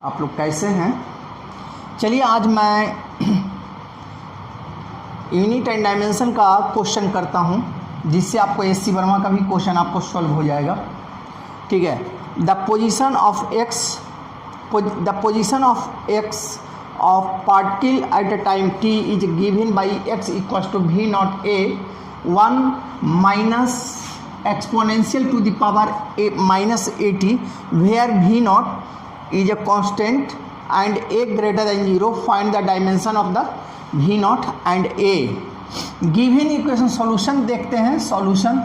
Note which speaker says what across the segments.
Speaker 1: आप लोग कैसे हैं। चलिए आज मैं यूनिट एंड डायमेंशन का क्वेश्चन करता हूं, जिससे आपको एससी वर्मा का भी क्वेश्चन आपको सॉल्व हो जाएगा। ठीक है। The position of x of particle at a time t is given by x equals to we naught a 1 minus exponential to the power a minus a t, where v naught is a constant and a greater than 0. Find the dimension of the v naught and a. Given equation solution देखते हैं। solution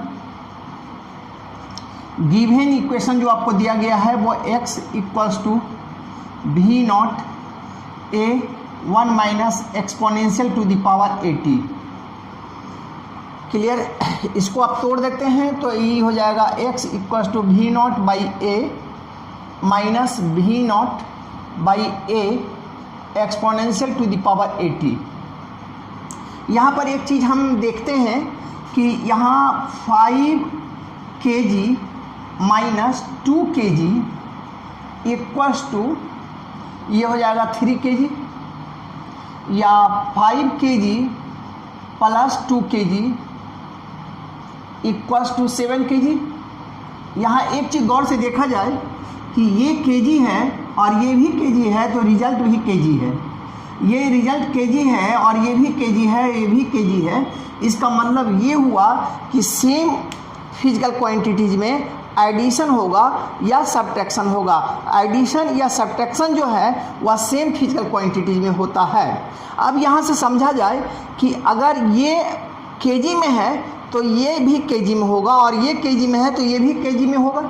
Speaker 1: given equation जो आपको दिया गया है वो x equals to v naught a 1 minus exponential to the power a t. Clear. इसको आप तोड़ देते हैं तो ये हो जाएगा x equals to v naught by a minus v naught by a exponential to the power a t. यहाँ पर एक चीज़ हम देखते हैं कि यहाँ 5 kg minus 2 kg equals to ये हो जाएगा 3 kg, या 5 kg plus 2 kg equals to 7 kg। यहाँ एक चीज़ गौर से देखा जाए कि ये केजी है और ये भी केजी है, तो रिजल्ट भी केजी है। ये रिजल्ट केजी है और ये भी केजी है, ये भी केजी है। इसका मतलब ये हुआ कि सेम फिजिकल क्वांटिटीज में एडिशन होगा या सब्ट्रैक्शन होगा। एडिशन या सब्ट्रैक्शन जो है वह सेम फिजिकल क्वांटिटीज में होता है। अब यहाँ से समझा जाए कि अगर ये केजी में है तो ये भी केजी में होगा, और ये केजी में है तो ये भी केजी में होगा।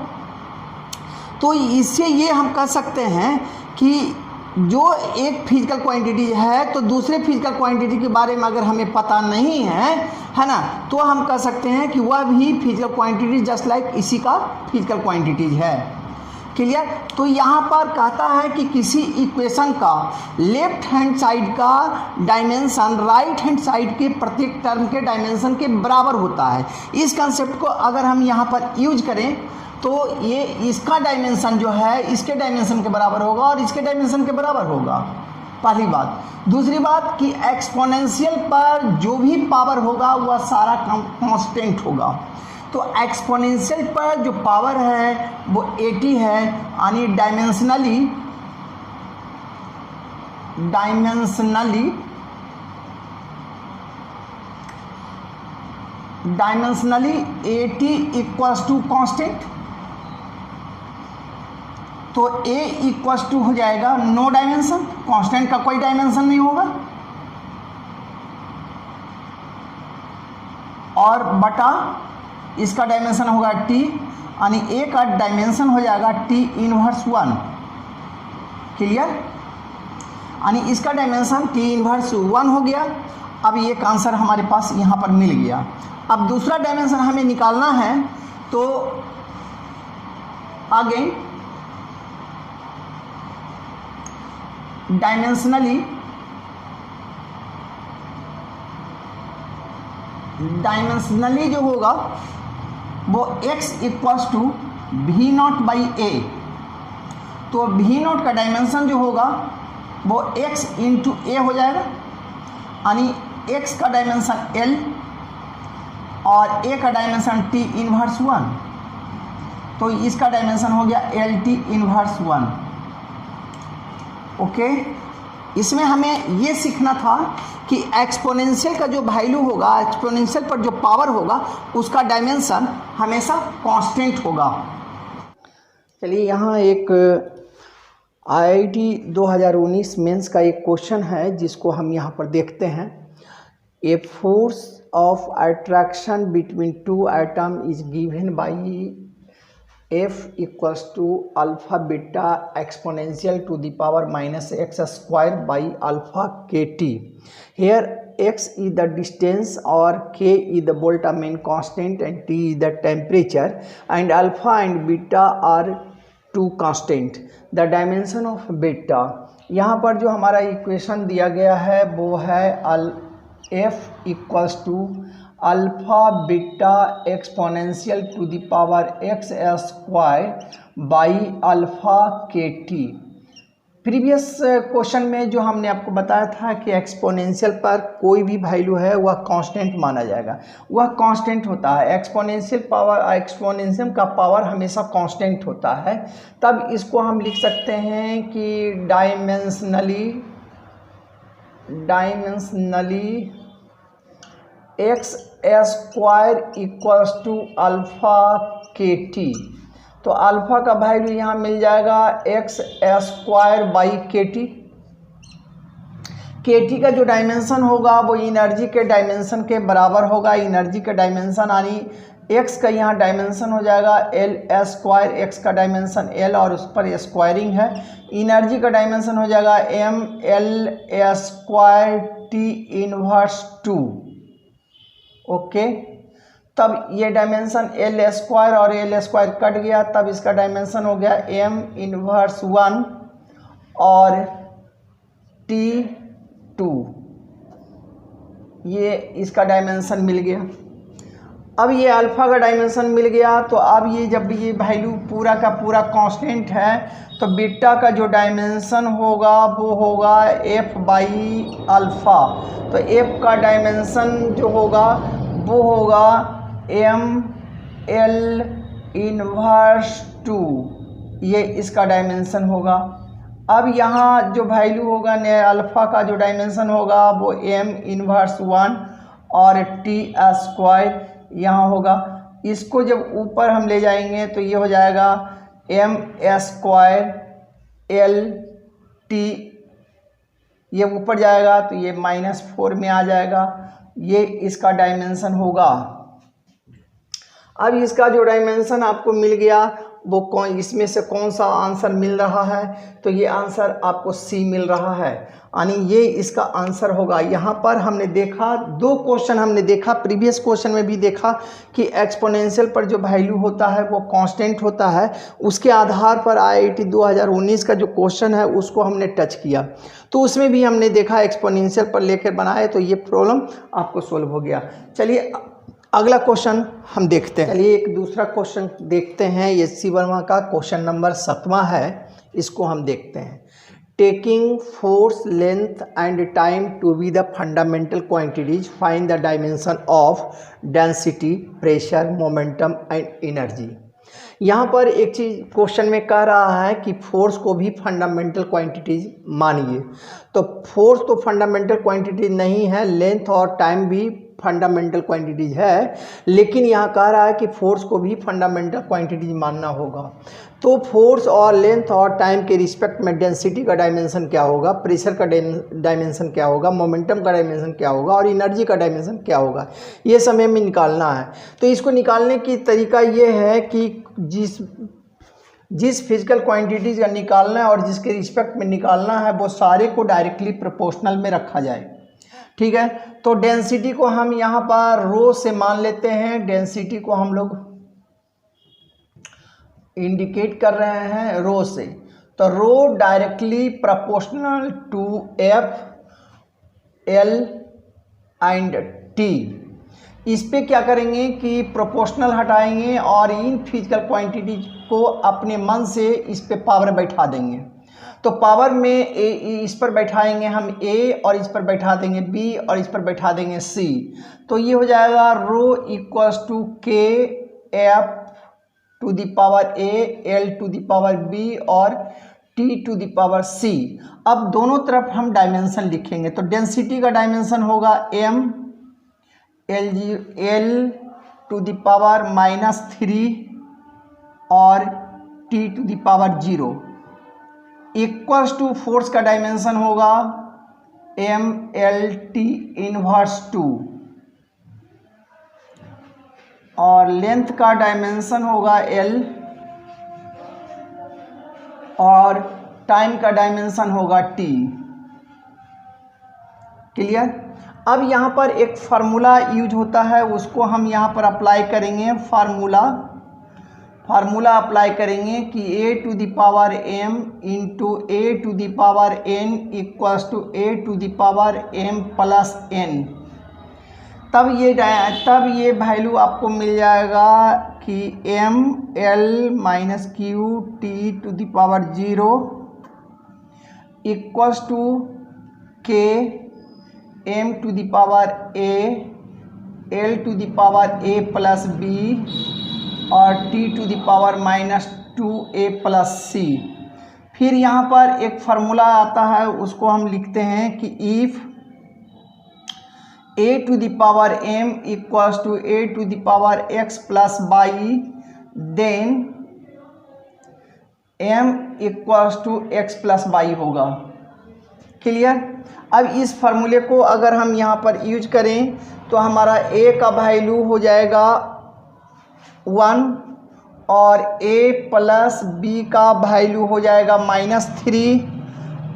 Speaker 1: तो इससे ये हम कह सकते हैं कि जो एक फिजिकल क्वांटिटी है तो दूसरे फिजिकल क्वांटिटी के बारे में अगर हमें पता नहीं है ना, तो हम कह सकते हैं कि वह भी फिजिकल क्वांटिटी जस्ट लाइक इसी का फिजिकल क्वांटिटीज है। क्लियर। तो यहाँ पर कहता है कि किसी इक्वेशन का लेफ्ट हैंड साइड का डायमेंशन राइट हैंड साइड के प्रत्येक टर्म के डायमेंशन के बराबर होता है। इस कंसेप्ट को अगर हम यहाँ पर यूज करें तो ये इसका डायमेंशन जो है इसके डायमेंशन के बराबर होगा और इसके डायमेंशन के बराबर होगा, पहली बात। दूसरी बात कि एक्सपोनेंशियल पर जो भी पावर होगा वह सारा कांस्टेंट होगा। तो एक्सपोनेंशियल पर जो पावर है वो 80 है, यानी डायमेंशनली 80 इक्वल्स टू कांस्टेंट। तो a इक्वल्स टू हो जाएगा नो डायमेंशन, कांस्टेंट का कोई डायमेंशन नहीं होगा, और बटा इसका डायमेंशन होगा t, यानी a का डायमेंशन हो जाएगा t इनवर्स 1। क्लियर। यानी इसका डायमेंशन t इनवर्स 1 हो गया। अब ये आंसर हमारे पास यहाँ पर मिल गया। अब दूसरा डायमेंशन हमें निकालना है, तो अगेन डायमेंशनली जो होगा वो x equals to we naught by A. तो वी नॉट का डायमेंशन जो होगा वो x इंटू ए हो जाएगा, यानी x का डायमेंशन l और a का डायमेंशन t इनवर्स 1। तो इसका डायमेंशन हो गया lt इनवर्स 1। ओके। इसमें हमें ये सीखना था कि एक्सपोनेंशियल का जो वैल्यू होगा, एक्सपोनेंशियल पर जो पावर होगा उसका डायमेंशन हमेशा कांस्टेंट होगा। चलिए यहाँ एक IIT 2019 मेंस का एक क्वेश्चन है जिसको हम यहाँ पर देखते हैं। A force of attraction between two atom is given by F equals to alpha beta exponential to the power minus X square by alpha के T. Here x is the distance or k is the Boltzmann constant and t is the temperature and alpha and beta are two constant. The dimension of beta, यहाँ पर जो हमारा equation दिया गया है वो है F equals to alpha beta exponential to the power x square by alpha के टी। प्रीवियस क्वेश्चन में जो हमने आपको बताया था कि एक्सपोनेंशियल पर कोई भी वैल्यू है वह कांस्टेंट माना जाएगा, वह कांस्टेंट होता है। एक्सपोनेंशियल का पावर हमेशा कांस्टेंट होता है। तब इसको हम लिख सकते हैं कि dimensionally x square equals to alpha के टी। तो अल्फा का वैल्यू यहाँ मिल जाएगा x square by k t. K t का जो डायमेंशन होगा वो एनर्जी के डायमेंशन के बराबर होगा। एनर्जी का डायमेंशन यानी एक्स का यहाँ डायमेंशन हो जाएगा एल स्क्वायर, एक्स का डायमेंशन एल और उस पर स्क्वायरिंग है। एनर्जी का डायमेंशन हो जाएगा M L square T inverse 2। Okay, तब ये डायमेंशन एल स्क्वायर और एल स्क्वायर कट गया, तब इसका डायमेंशन हो गया एम इनवर्स 1 और टी 2। ये इसका डायमेंशन मिल गया। अब ये अल्फ़ा का डायमेंशन मिल गया, तो अब ये जब ये वैल्यू पूरा का पूरा कांस्टेंट है तो बीटा का जो डायमेंशन होगा वो होगा एफ बाई अल्फ़ा। तो एफ का डायमेंशन जो होगा वो होगा एम एल इनवर्स 2, ये इसका डायमेंशन होगा। अब यहाँ जो वैल्यू होगा ने अल्फ़ा का जो डायमेंशन होगा वो एम इनवर्स 1 और टी स्क्वायर यहाँ होगा। इसको जब ऊपर हम ले जाएंगे तो ये हो जाएगा एम स्क्वायर एल टी, ये ऊपर जाएगा तो ये -4 में आ जाएगा। ये इसका डायमेंशन होगा। अब इसका जो डायमेंशन आपको मिल गया वो कौन, इसमें से कौन सा आंसर मिल रहा है? तो ये आंसर आपको सी मिल रहा है, यानी ये इसका आंसर होगा। यहाँ पर हमने देखा 2 क्वेश्चन हमने देखा, प्रीवियस क्वेश्चन में भी देखा कि एक्सपोनेंशियल पर जो वैल्यू होता है वो कांस्टेंट होता है। उसके आधार पर IIT 2019 का जो क्वेश्चन है उसको हमने टच किया, तो उसमें भी हमने देखा एक्सपोनेंशियल पर लेकर बनाए, तो ये प्रॉब्लम आपको सोल्व हो गया। चलिए अगला क्वेश्चन हम देखते हैं। चलिए एक दूसरा क्वेश्चन देखते हैं। ये सी वर्मा का क्वेश्चन नंबर 7वां है, इसको हम देखते हैं। Taking force, length and time to be the fundamental quantities, find the dimension of density, pressure, momentum and energy. यहाँ पर एक चीज़ क्वेश्चन में कह रहा है कि फोर्स को भी फंडामेंटल क्वांटिटीज मानिए। तो फोर्स तो फंडामेंटल क्वांटिटी नहीं है, लेंथ और टाइम भी फंडामेंटल क्वांटिटीज है, लेकिन यहाँ कह रहा है कि फोर्स को भी फंडामेंटल क्वांटिटीज मानना होगा। तो फोर्स और लेंथ और टाइम के रिस्पेक्ट में डेंसिटी का डायमेंशन क्या होगा, प्रेशर का डायमेंशन क्या होगा, मोमेंटम का डायमेंशन क्या होगा और एनर्जी का डायमेंशन क्या होगा, ये समय में निकालना है। तो इसको निकालने की तरीका ये है कि जिस फिजिकल क्वांटिटीज़ का निकालना है और जिसके रिस्पेक्ट में निकालना है वो सारे को डायरेक्टली प्रोपोर्शनल में रखा जाए। ठीक है, तो डेंसिटी को हम यहाँ पर रो से मान लेते हैं। डेंसिटी को हम लोग इंडिकेट कर रहे हैं रो से, तो rho directly proportional to F L and T. इस पे क्या करेंगे कि प्रोपोर्शनल हटाएंगे और इन फिजिकल क्वांटिटीज को अपने मन से इस पे पावर बैठा देंगे। तो पावर में इस पर बैठाएंगे हम A और इस पर बैठा देंगे B और इस पर बैठा देंगे C। तो ये हो जाएगा rho equals to k F to the power A, L to the power B और T to the power C। अब दोनों तरफ हम डायमेंशन लिखेंगे, तो डेंसिटी का डायमेंशन होगा M L to the power -3 और T to the power 0 equals to force का डायमेंशन होगा एम एल टी इनवर्स 2 और लेंथ का डायमेंशन होगा L और टाइम का डायमेंशन होगा T। क्लियर? अब यहाँ पर एक फार्मूला यूज होता है, उसको हम यहाँ पर अप्लाई करेंगे। फार्मूला अप्लाई करेंगे कि a to the power m into a to the power n equals to a to the power m plus n। तब ये वैल्यू आपको मिल जाएगा कि m l minus Q T to the power 0 equals to K M to the power A L to the power A plus B और T to the power -2a plus C. फिर यहाँ पर एक formula आता है, उसको हम लिखते हैं कि if a to the power m equals to a to the power x plus y, then m equals to x plus y होगा। क्लियर। अब इस फार्मूले को अगर हम यहाँ पर यूज करें तो हमारा a का वैल्यू हो जाएगा 1 और a प्लस b का वैल्यू हो जाएगा -3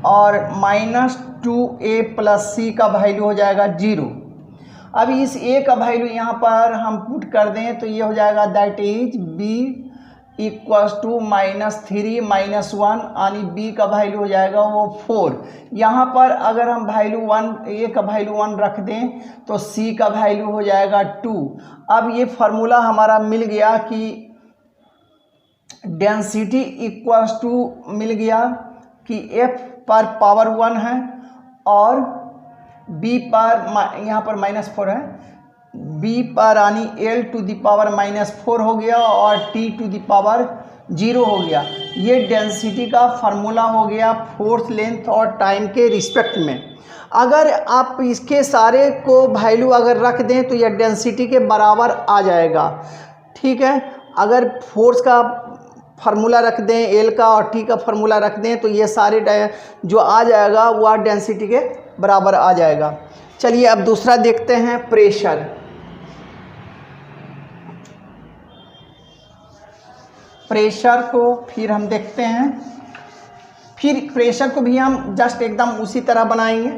Speaker 1: और -2a प्लस c का वैल्यू हो जाएगा 0। अब इस a का वैल्यू यहाँ पर हम पुट कर दें तो ये हो जाएगा that is b equals to -3 -1 यानी b का वैल्यू हो जाएगा वो 4। यहाँ पर अगर हम वैल्यू 1 a का वैल्यू 1 रख दें तो c का वैल्यू हो जाएगा 2। अब ये फार्मूला हमारा मिल गया कि डेंसिटी इक्वल्स टू मिल गया कि f पर पावर 1 है और b पर यहाँ पर -4 है, b पर यानी l टू द पावर -4 हो गया और t टू द पावर 0 हो गया। ये डेंसिटी का फार्मूला हो गया फोर्स, लेंथ और टाइम के रिस्पेक्ट में। अगर आप इसके सारे को वैल्यू अगर रख दें तो यह डेंसिटी के बराबर आ जाएगा। ठीक है। अगर फोर्स का फार्मूला रख दें, एल का और टी का फार्मूला रख दें तो ये सारे जो आ जाएगा वह डेंसिटी के बराबर आ जाएगा। चलिए अब दूसरा देखते हैं, प्रेशर। प्रेशर को फिर हम देखते हैं। फिर प्रेशर को भी हम जस्ट एकदम उसी तरह बनाएंगे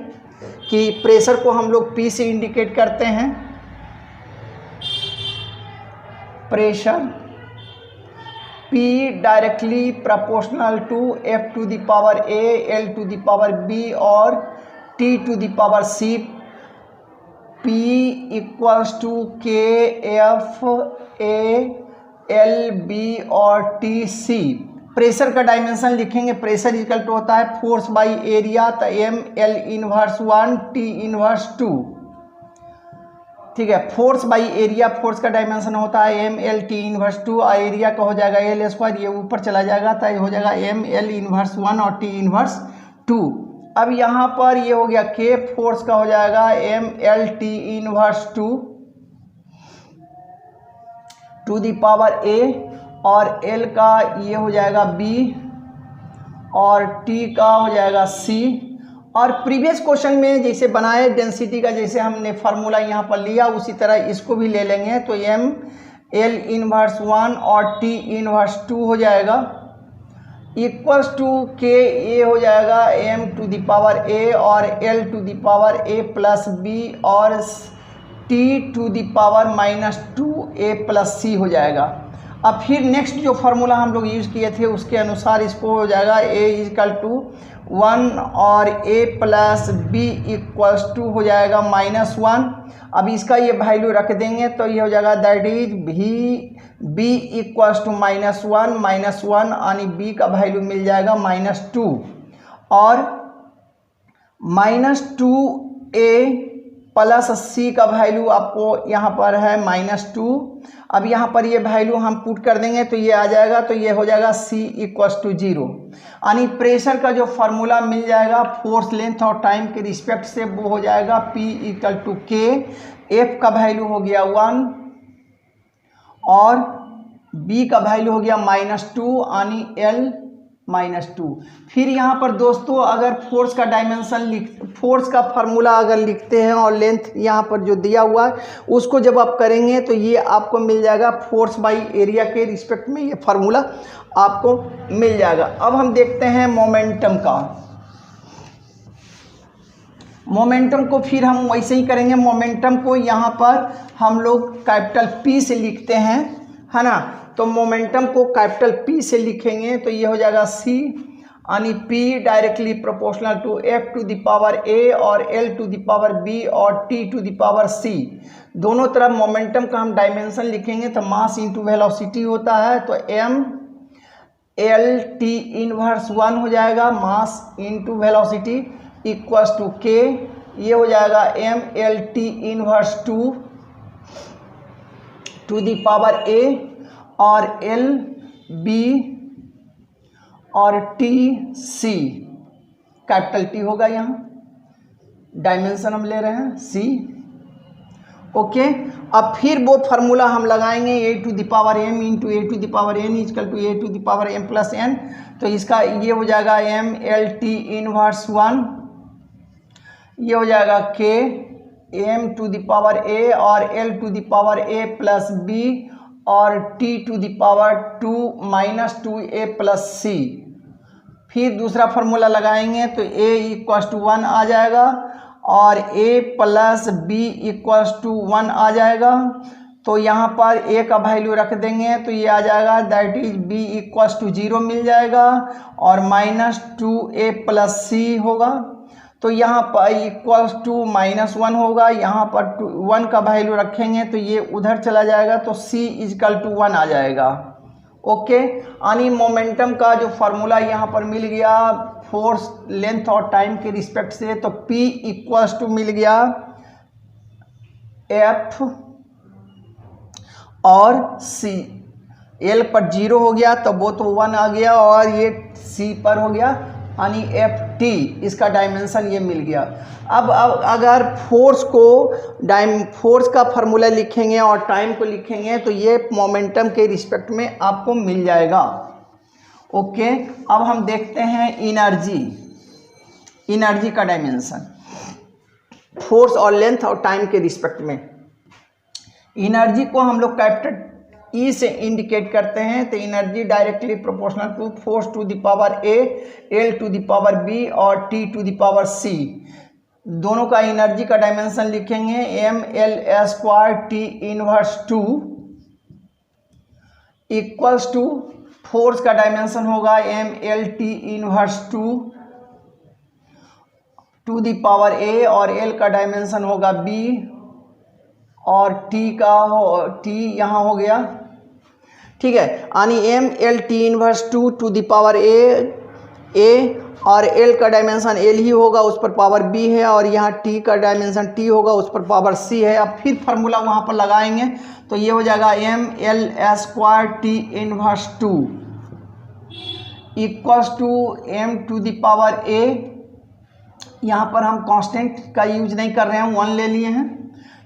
Speaker 1: कि प्रेशर को हम लोग P से इंडिकेट करते हैं। Pressure P directly proportional to F to the power A, L to the power B और T to the power C। P equals to K F A L B और T C। Pressure का dimension लिखेंगे, pressure equal to होता है force by area, तो M L inverse 1 T inverse 2। ठीक है। Force by area, force का dimension होता है M L T इनवर्स 2 और एरिया का हो जाएगा L स्क्वायर, ये ऊपर चला जाएगा तो ये हो जाएगा M L इनवर्स 1 और T इनवर्स 2। अब यहाँ पर ये हो गया K, फोर्स का हो जाएगा M L T inverse 2 to the power A और L का ये हो जाएगा B और T का हो जाएगा C। और प्रीवियस क्वेश्चन में जैसे बनाए डेंसिटी का, जैसे हमने फार्मूला यहाँ पर लिया उसी तरह इसको भी ले लेंगे तो M L इनवर्स 1 और T इनवर्स 2 हो जाएगा इक्वल्स टू K A हो जाएगा M to the power A और L to the power A plus B और T to the power -2A plus C हो जाएगा। अब फिर नेक्स्ट जो फार्मूला हम लोग यूज़ किए थे उसके अनुसार इसको हो जाएगा A इक्वल टू 1 और A plus B equals to हो जाएगा -1। अब इसका ये वैल्यू रख देंगे तो ये हो जाएगा that is B equals to -1 यानी B का वैल्यू मिल जाएगा -2 और -2A प्लस C का वैल्यू आपको यहाँ पर है -2। अब यहाँ पर ये वैल्यू हम पुट कर देंगे तो ये आ जाएगा, तो ये हो जाएगा C इक्वल्स टू 0। यानी प्रेशर का जो फार्मूला मिल जाएगा फोर्स, लेंथ और टाइम के रिस्पेक्ट से वो हो जाएगा P equal to K, F का वैल्यू हो गया 1 और B का वैल्यू हो गया -2 यानी L -2। फिर यहाँ पर दोस्तों अगर फोर्स का डायमेंशन फोर्स का फार्मूला अगर लिखते हैं और लेंथ यहाँ पर जो दिया हुआ है उसको जब आप करेंगे तो ये आपको मिल जाएगा फोर्स बाई एरिया के रिस्पेक्ट में, ये फार्मूला आपको मिल जाएगा। अब हम देखते हैं मोमेंटम का। मोमेंटम को फिर हम वैसे ही करेंगे। मोमेंटम को यहाँ पर हम लोग कैपिटल P से लिखते हैं, है ना। तो मोमेंटम को कैपिटल P से लिखेंगे तो ये हो जाएगा C यानी P directly proportional to F to the power A और L to the power B और T to the power C। दोनों तरफ मोमेंटम का हम डायमेंशन लिखेंगे तो मास इंटू वेलोसिटी होता है, तो M एल टी इनवर्स 1 हो जाएगा, mass into velocity equals to K, ये हो जाएगा M L T inverse 2 to the power A, और एल बी और टी सी, कैपिटल टी होगा, यहाँ डायमेंशन हम ले रहे हैं सी। ओके, अब फिर वो फार्मूला हम लगाएंगे A to the power M into A to the power N is equal to A to the power M plus N. तो इसका ये हो जाएगा एम एल टी इनवर्स 1, ये हो जाएगा K M to the power A और L to the power A plus B और T to the power 2 minus 2a plus C. फिर दूसरा फार्मूला लगाएंगे तो a इक्वल्स टू 1 आ जाएगा और a plus B equals to 1 आ जाएगा। तो यहाँ पर a का वैल्यू रख देंगे तो ये आ जाएगा, that is b equals to 0 मिल जाएगा और माइनस 2a प्लस सी होगा। तो यहाँ पर इक्वल्स टू माइनस 1 होगा, यहाँ पर 1 का वैल्यू रखेंगे तो ये उधर चला जाएगा तो c इजकल टू 1 आ जाएगा। ओके, यानी मोमेंटम का जो फार्मूला यहाँ पर मिल गया फोर्स लेंथ और टाइम के रिस्पेक्ट से, तो P इक्वल्स टू मिल गया F और C। L पर 0 हो गया तो वो तो 1 आ गया और ये C पर हो गया, यानी FT, इसका डायमेंशन ये मिल गया। अब अगर फोर्स का फार्मूला लिखेंगे और टाइम को लिखेंगे तो ये मोमेंटम के रिस्पेक्ट में आपको मिल जाएगा। ओके, अब हम देखते हैं एनर्जी का डायमेंशन फोर्स और लेंथ और टाइम के रिस्पेक्ट में। एनर्जी को हम लोग कैपिटल E से इंडिकेट करते हैं, तो energy directly proportional to force to the power A, L to the power B और T to the power C। दोनों का एनर्जी का डायमेंशन लिखेंगे M L square T inverse 2 equals to force का डायमेंशन होगा M L T inverse 2 to the power A और L का dimension होगा B और T यहाँ हो गया। ठीक है, यानी M L T inverse 2 to the power A और L का डायमेंशन L ही होगा, उस पर पावर B है, और यहाँ T का डायमेंशन T होगा, उस पर पावर C है। अब फिर फार्मूला वहाँ पर लगाएंगे तो ये हो जाएगा M L square T inverse 2 equals to M to the power A। यहाँ पर हम कांस्टेंट का यूज नहीं कर रहे हैं, 1 ले लिए हैं।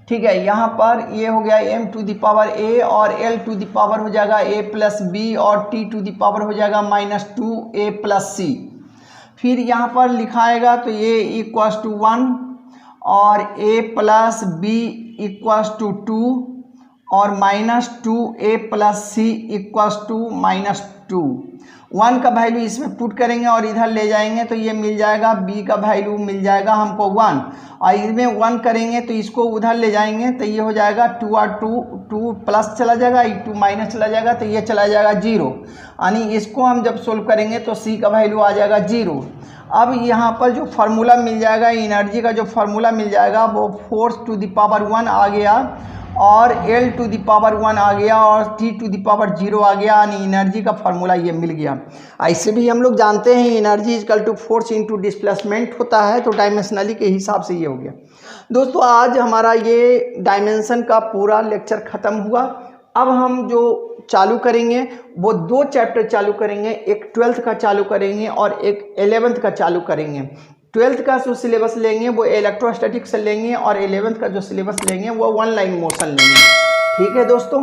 Speaker 1: ठीक है, यहाँ पर ये हो गया m to the power A और L टू द पावर हो जाएगा a प्लस बी और T टू द पावर हो जाएगा माइनस 2a प्लस सी। फिर यहाँ पर लिखाएगा तो ये इक्वल्स टू 1 और a plus B equals to 2 और minus 2a plus C equals to minus 2। 1 का वैल्यू इसमें पुट करेंगे और इधर ले जाएंगे तो ये मिल जाएगा, b का वैल्यू मिल जाएगा हमको 1, और इसमें 1 करेंगे तो इसको उधर ले जाएंगे तो ये हो जाएगा 2 और 2 प्लस चला जाएगा, 2 माइनस चला जाएगा तो ये चला जाएगा 0, यानी इसको हम जब सोल्व करेंगे तो c का वैल्यू आ जाएगा 0। अब यहाँ पर जो फार्मूला मिल जाएगा एनर्जी का, जो फार्मूला मिल जाएगा वो फोर्स टू द पावर 1 आ गया और L टू द पावर 1 आ गया और T टू द पावर 0 आ गया, यानी एनर्जी का फार्मूला ये मिल गया। ऐसे भी हम लोग जानते हैं energy equal to force into displacement होता है, तो डायमेंशनली के हिसाब से ये हो गया। दोस्तों, आज हमारा ये डायमेंशन का पूरा लेक्चर ख़त्म हुआ। अब हम जो चालू करेंगे वो 2 चैप्टर चालू करेंगे, एक 12th का चालू करेंगे और एक 11th का चालू करेंगे। 12th का जो सिलेबस लेंगे वो इलेक्ट्रोस्टैटिक्स से लेंगे और 11th का जो सिलेबस लेंगे वो 1 लाइन मोशन लेंगे। ठीक है दोस्तों।